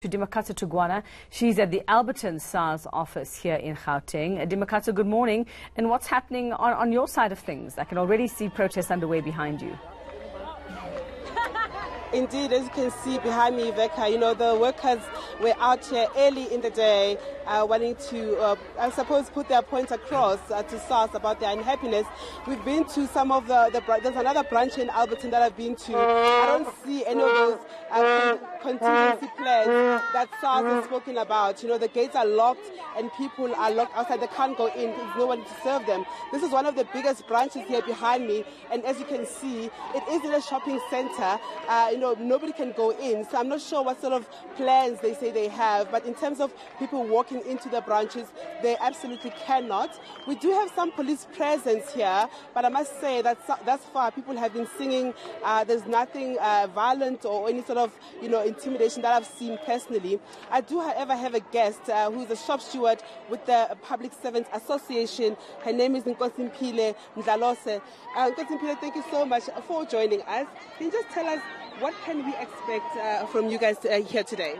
To Dimakatso Thugwana. She's at the Alberton Sars office here in Gauteng. Dimakatso, good morning. And what's happening on your side of things? I can already see protests underway behind you. Indeed, as you can see behind me, Veka, the workers were out here early in the day wanting to, I suppose, put their points across to SARS about their unhappiness. We've been to some of there's another branch in Alberton that I've been to. I don't see any of those contingency plans that SARS has spoken about. The gates are locked and people are locked outside. They can't go in. There's no one to serve them. This is one of the biggest branches here behind me. And as you can see, it is in a shopping center. Nobody can go in. So I'm not sure what sort of plans they say they have. But in terms of people walking into the branches, they absolutely cannot. We do have some police presence here, but I must say that thus far people have been singing. There's nothing violent or any sort of, intimidation that I've seen personally. I do, however, have a guest who's a shop steward with the Public Servants Association. Her name is Nkosimpile Mdlalose. Nkosimpile, thank you so much for joining us. Can you just tell us what can we expect from you guys here today?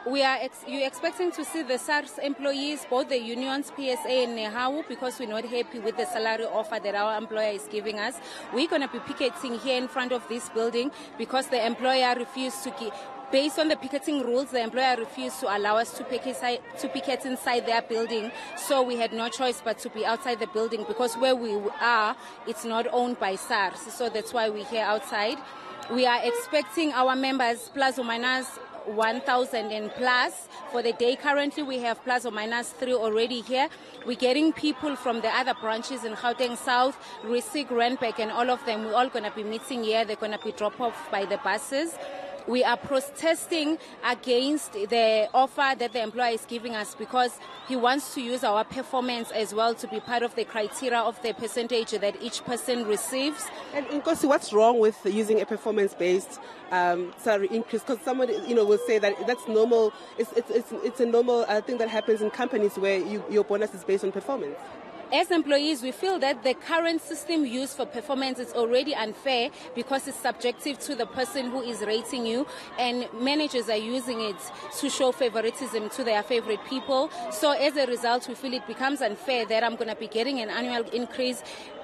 You're expecting to see the SARS employees, both the unions, PSA and NEHAWU, because we're not happy with the salary offer that our employer is giving us. We're going to be picketing here in front of this building because the employer refused to give. Based on the picketing rules, the employer refused to allow us to picket inside their building. So we had no choice but to be outside the building because where we are, it's not owned by SARS. So that's why we're here outside. We are expecting our members plus or minus 1,000 and plus for the day. Currently, we have plus or minus 3 already here. We're getting people from the other branches in Gauteng South, Risik, Randburg, and all of them. We're all going to be meeting here. They're going to be dropped off by the buses. We are protesting against the offer that the employer is giving us because he wants to use our performance as well to be part of the criteria of the percentage that each person receives. And Nkosi, what's wrong with using a performance-based salary increase? Because someone, will say that that's normal. It's a normal thing that happens in companies where your bonus is based on performance. As employees, we feel that the current system used for performance is already unfair because it's subjective to the person who is rating you, and managers are using it to show favoritism to their favorite people. So as a result, we feel it becomes unfair that I'm going to be getting an annual increase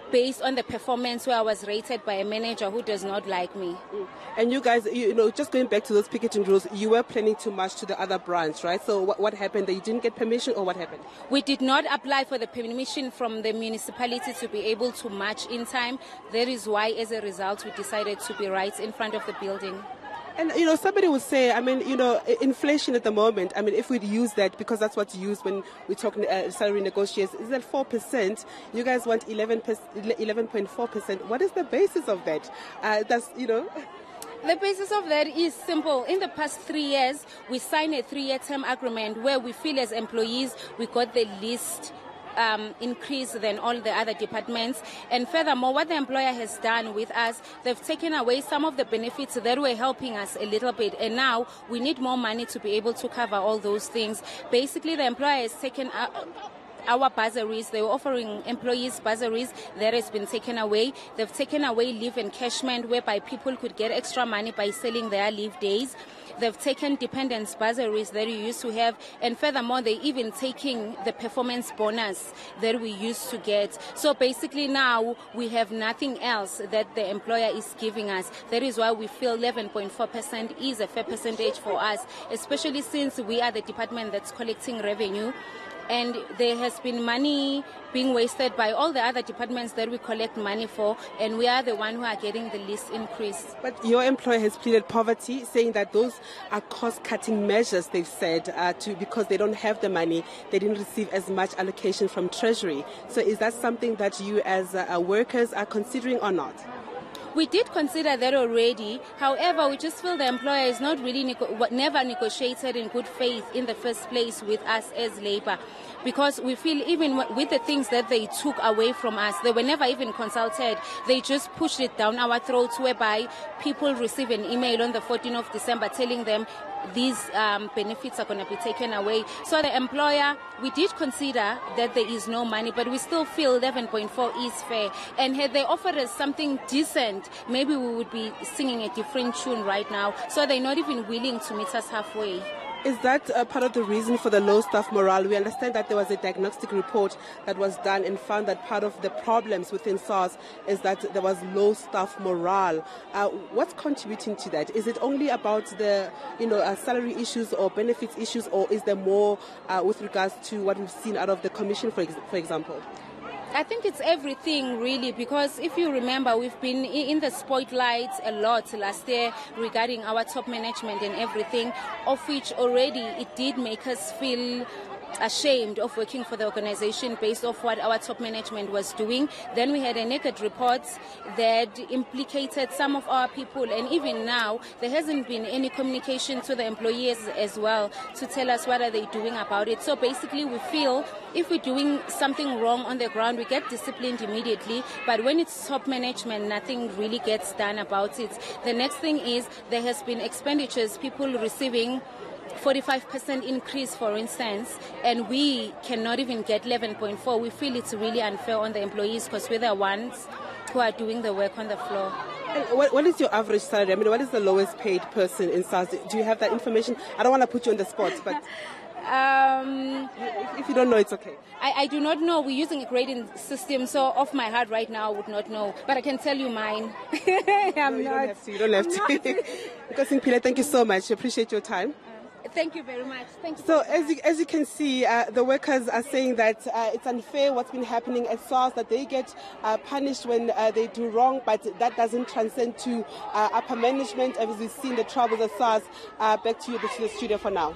based on the performance where I was rated by a manager who does not like me. And you guys, just going back to those picketing rules, you were planning to march to the other branch, right? So what happened? That you didn't get permission, or what happened? We did not apply for the permission from the municipality to be able to march in time. That is why, as a result, we decided to be right in front of the building. And, somebody would say, inflation at the moment, if we'd use that, because that's what's used when we talk salary negotiations, is that 4%? You guys want 11.4%. What is the basis of that? The basis of that is simple. In the past 3 years, we signed a 3-year term agreement where we feel as employees we got the least increase than all the other departments. And furthermore, what the employer has done with us, they've taken away some of the benefits that were helping us a little bit. And now we need more money to be able to cover all those things. Basically, the employer has taken our bursaries. They were offering employees bursaries. That has been taken away. They've taken away leave encashment, whereby people could get extra money by selling their leave days. They've taken dependence bursaries that you used to have. And furthermore, they're even taking the performance bonus that we used to get. So basically now we have nothing else that the employer is giving us. That is why we feel 11.4% is a fair percentage for us, especially since we are the department that's collecting revenue. And there has been money being wasted by all the other departments that we collect money for, and we are the one who are getting the least increase. But your employer has pleaded poverty, saying that those are cost-cutting measures, they've said, because they don't have the money. They didn't receive as much allocation from Treasury. So is that something that you as workers are considering or not? We did consider that already. However, we just feel the employer is not really never negotiated in good faith in the first place with us as labor, because we feel even with the things that they took away from us, they were never even consulted. They just pushed it down our throats, whereby people receive an email on the 14th of December telling them these benefits are going to be taken away. So the employer, we did consider that there is no money, but we still feel 11.4 is fair. And had they offered us something decent, maybe we would be singing a different tune right now. So they're not even willing to meet us halfway. Is that part of the reason for the low staff morale? We understand that there was a diagnostic report that was done and found that part of the problems within SARS is that there was low staff morale. What's contributing to that? Is it only about the salary issues or benefits issues, or is there more with regards to what we've seen out of the commission, for example? I think it's everything, really, because if you remember, we've been in the spotlight a lot last year regarding our top management and everything, of which already it did make us feel ashamed of working for the organization based off what our top management was doing. Then we had a naked report that implicated some of our people, and even now there hasn't been any communication to the employees as well to tell us what are they doing about it. So basically we feel if we're doing something wrong on the ground, we get disciplined immediately, but when it's top management, nothing really gets done about it. The next thing is there has been expenditures, people receiving 45% increase, for instance, and we cannot even get 11.4. We feel it's really unfair on the employees because we're the ones who are doing the work on the floor. And what is your average salary? I mean, what is the lowest paid person in SARS? Do you have that information? I don't want to put you on the spot, but if you don't know, it's okay. I do not know. We're using a grading system, so off my heart right now, I would not know. But I can tell you mine. You don't have to. Because Mpile, thank you so much. I appreciate your time. Thank you very much. Thank you. So as you can see, the workers are saying that it's unfair what's been happening at SARS, that they get punished when they do wrong, but that doesn't transcend to upper management. As we've seen the troubles at SARS. Back to you to the studio for now.